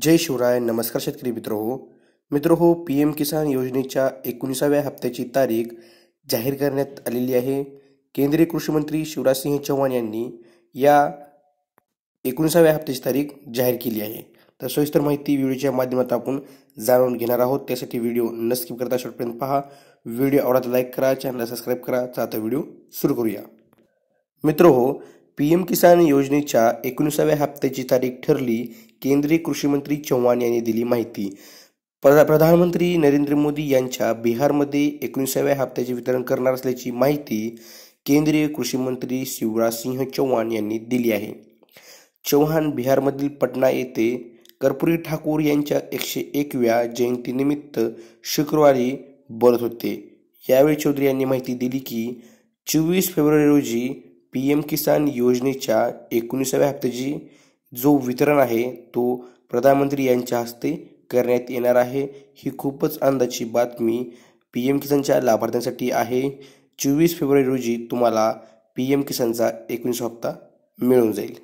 जय शिवराय. नमस्कार शेतकरी मित्र हो पी एम किसान योजनेच्या 19व्या हप्त्याची तारीख जाहीर करण्यात आलेली आहे. केंद्रीय कृषी मंत्री शिवराज सिंह चौहान यांनी या 19व्या हप्त्याची तारीख जाहीर केली आहे. तर सविस्तर माहिती व्हिडिओच्या माध्यमातून आपण जाणून घेणार आहोत. त्यासाठी व्हिडिओ न स्किप करता शेवटपर्यंत पहा. व्हिडिओ आवडला लाईक करा, चॅनलला सबस्क्राईब करा. तर आता व्हिडिओ सुरू करूया. मित्रहो, पीएम किसान योजनेच्या 19व्या हप्त्याची तारीख ठरली. केंद्रीय कृषी मंत्री चौहान यांनी दिली माहिती. प्रधानमंत्री नरेंद्र मोदी यांच्या बिहारमध्ये 19व्या हप्त्याचे वितरण करणार असल्याची माहिती केंद्रीय कृषी मंत्री शिवराज सिंह चौहान यांनी दिली आहे. चौहान बिहारमधील पटना येथे कर्पूरी ठाकूर यांच्या 101व्या जयंतीनिमित्त शुक्रवारी बोलत होते. यावेळी चौधरी यांनी माहिती दिली की 24 फेब्रुवारी रोजी पीएम किसान योजनेच्या 19व्या हप्त्याची जो वितरण आहे तो प्रधानमंत्री यांच्या हस्ते करण्यात येणार आहे. ही खूपच आनंदाची बातमी पीएम किसानच्या लाभार्थ्यांसाठी आहे. 24 फेब्रुवारी रोजी तुम्हाला पीएम किसानचा 19 हप्ता मिळून जाईल.